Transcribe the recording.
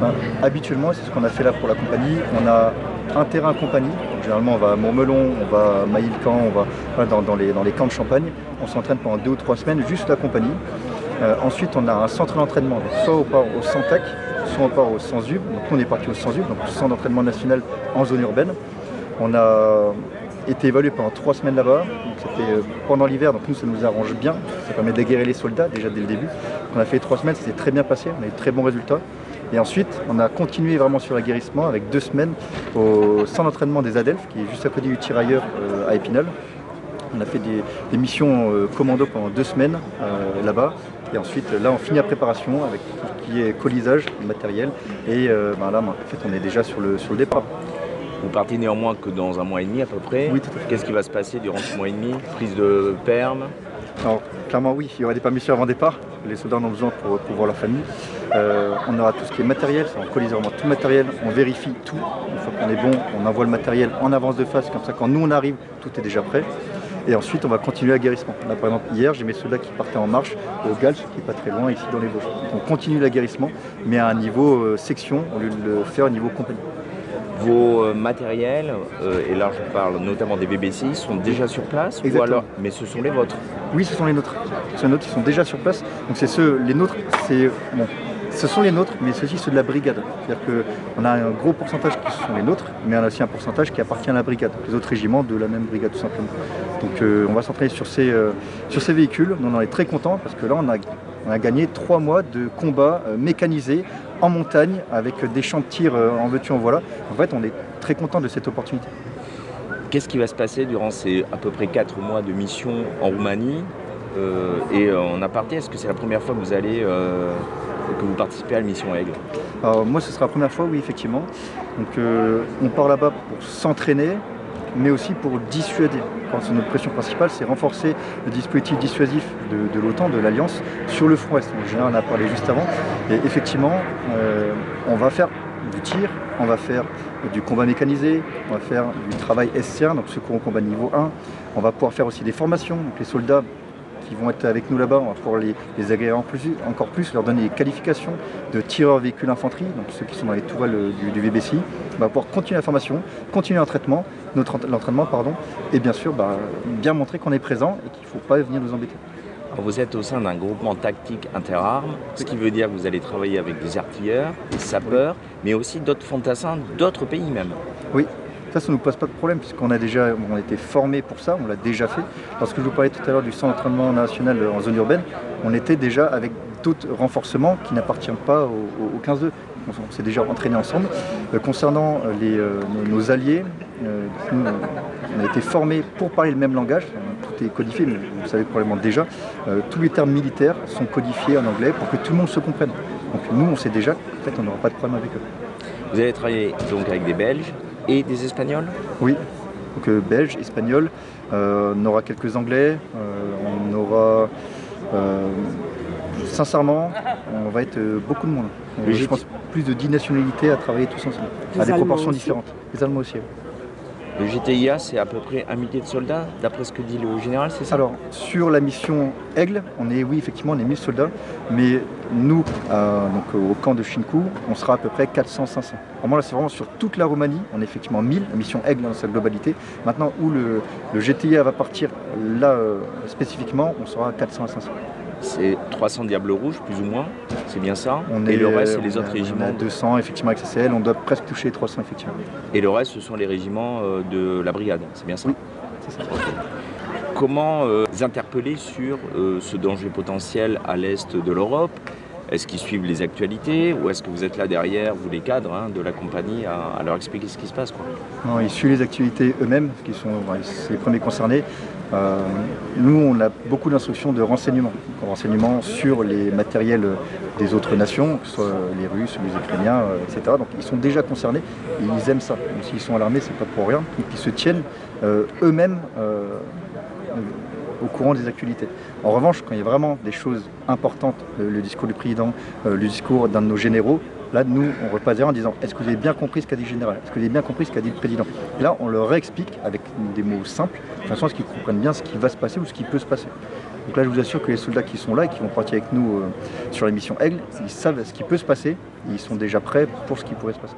Ben, habituellement, c'est ce qu'on a fait là pour la compagnie. On a un terrain compagnie. Donc, généralement, on va à Montmelon, on va à Mailly-le-Camp, on va voilà, dans les camps de Champagne. On s'entraîne pendant 2 ou 3 semaines, juste la compagnie. Ensuite, on a un centre d'entraînement. Soit on part au Santac, soit on part au Sanzub. Donc, nous, on est parti au Sanzub, donc le centre d'entraînement national en zone urbaine. On a été évalué pendant 3 semaines là-bas. C'était pendant l'hiver, donc nous, ça nous arrange bien. Ça permet d'aguerrer les soldats déjà dès le début. On a fait 3 semaines, c'était très bien passé. On a eu de très bons résultats. Et ensuite, on a continué vraiment sur l'aguerrissement avec 2 semaines au centre d'entraînement des Adelphes, qui est juste à côté du Tirailleur à Épinal. On a fait des missions commando pendant 2 semaines là-bas. Et ensuite, là, on finit la préparation avec tout ce qui est colisage, matériel. Et là, en fait, on est déjà sur le départ. Vous partez néanmoins que dans un mois et demi à peu près. Oui, tout à fait. Qu'est-ce qui va se passer durant ce mois et demi? Prise de perme? Alors, clairement, oui, il y aura des permissions avant départ. Les soldats en ont besoin pour voir leur famille. On aura tout ce qui est matériel, on colise vraiment tout le matériel, on vérifie tout. Une fois qu'on est bon, on envoie le matériel en avance de phase, comme ça quand nous on arrive, tout est déjà prêt. Et ensuite, on va continuer l'aguerrissement. Là, par exemple, hier, j'ai mes soldats qui partaient en marche au Gals, qui n'est pas très loin, ici dans les Vosges. On continue l'aguerrissement, mais à un niveau section, au lieu de le faire au niveau compagnie. Vos matériels, et là je parle notamment des BBC, sont déjà sur place? Exactement. Ou alors, mais ce sont les vôtres? Oui, ce sont les nôtres. Ce sont les nôtres qui sont déjà sur place. Donc c'est les nôtres, c'est bon. Ce sont les nôtres, mais ceux-ci ceux de la brigade. C'est-à-dire qu'on a un gros pourcentage qui sont les nôtres, mais on a aussi un pourcentage qui appartient à la brigade, les autres régiments de la même brigade tout simplement. Donc on va s'entraîner sur ces véhicules. On en est très content parce que là on a gagné 3 mois de combat mécanisé en montagne avec des champs de tir en veux-tu en voilà. En fait, on est très content de cette opportunité. Qu'est-ce qui va se passer durant ces à peu près 4 mois de mission en Roumanie et en aparté? Est-ce que c'est la première fois que vous participez à la mission Aigle? Alors moi, ce sera la première fois, oui, effectivement. Donc on part là-bas pour s'entraîner, mais aussi pour dissuader. C'est notre pression principale, c'est renforcer le dispositif dissuasif de l'OTAN, de l'Alliance, sur le front Est. En général, on a parlé juste avant. Et effectivement, on va faire du tir, on va faire du combat mécanisé, on va faire du travail SCR, donc secours au combat niveau 1. On va pouvoir faire aussi des formations. Donc les soldats qui vont être avec nous là-bas, on va pouvoir les agréer encore plus, leur donner des qualifications de tireurs véhicules infanterie, donc ceux qui sont dans les tourelles du VBCI. On va pouvoir continuer la formation, continuer l'entraînement, et bien sûr bien montrer qu'on est présent et qu'il ne faut pas venir nous embêter. Alors vous êtes au sein d'un groupement tactique interarmes, ce qui veut dire que vous allez travailler avec des artilleurs, des sapeurs, mais aussi d'autres fantassins, d'autres pays même. Oui. Ça ne nous pose pas de problème puisqu'on a été formé pour ça, on l'a déjà fait. Lorsque je vous parlais tout à l'heure du centre d'entraînement national en zone urbaine, on était déjà avec d'autres renforcements qui n'appartiennent pas au 15-2. On s'est déjà entraîné ensemble. Concernant nos alliés, nous, on a été formés pour parler le même langage. Tout est codifié, mais vous le savez probablement déjà. Tous les termes militaires sont codifiés en anglais pour que tout le monde se comprenne. Donc nous, on sait déjà qu'en fait, on n'aura pas de problème avec eux. Vous allez travailler donc avec des Belges et des Espagnols? Oui, donc Belges, Espagnols, on aura quelques Anglais, on aura, sincèrement, on va être beaucoup de monde. Je pense plus de 10 nationalités à travailler tous ensemble, à des proportions différentes. Les Allemands aussi. Le GTIA, c'est à peu près 1 millier de soldats, d'après ce que dit le général, c'est ça? Alors, sur la mission Aigle, oui, effectivement, on est 1000 soldats, mais nous, donc, au camp de Shinku, on sera à peu près 400-500. Vraiment, là, c'est vraiment sur toute la Roumanie, on est effectivement 1000, la mission Aigle dans sa globalité. Maintenant, où le GTIA va partir, là, spécifiquement, on sera à 400 à 500. C'est 300 Diables Rouges, plus ou moins, c'est bien ça? Et le reste, c'est les autres régiments? On a 200, effectivement, avec CCL, on doit presque toucher les 300, effectivement. Et le reste, ce sont les régiments de la brigade, c'est bien ça? Oui, c'est ça. Okay. Comment interpeller sur ce danger potentiel à l'est de l'Europe? Est-ce qu'ils suivent les actualités ou est-ce que vous êtes là derrière, vous les cadres de la compagnie, à leur expliquer ce qui se passe, quoi? Non, ils suivent les actualités eux-mêmes, c'est les premiers concernés. Nous, on a beaucoup d'instructions de renseignement sur les matériels des autres nations, que ce soit les Russes, les Ukrainiens, etc. Donc ils sont déjà concernés, et ils aiment ça. Donc s'ils sont alarmés, c'est pas pour rien. Donc ils se tiennent eux-mêmes au courant des actualités. En revanche, quand il y a vraiment des choses importantes, le discours du président, le discours d'un de nos généraux, là, nous, on repasse derrière en disant « Est-ce que vous avez bien compris ce qu'a dit le général? Est-ce que vous avez bien compris ce qu'a dit le président ?» Et là, on leur réexplique avec des mots simples, de façon à ce qu'ils comprennent bien ce qui va se passer ou ce qui peut se passer. Donc là, je vous assure que les soldats qui sont là et qui vont partir avec nous sur la mission Aigle, ils savent ce qui peut se passer et ils sont déjà prêts pour ce qui pourrait se passer.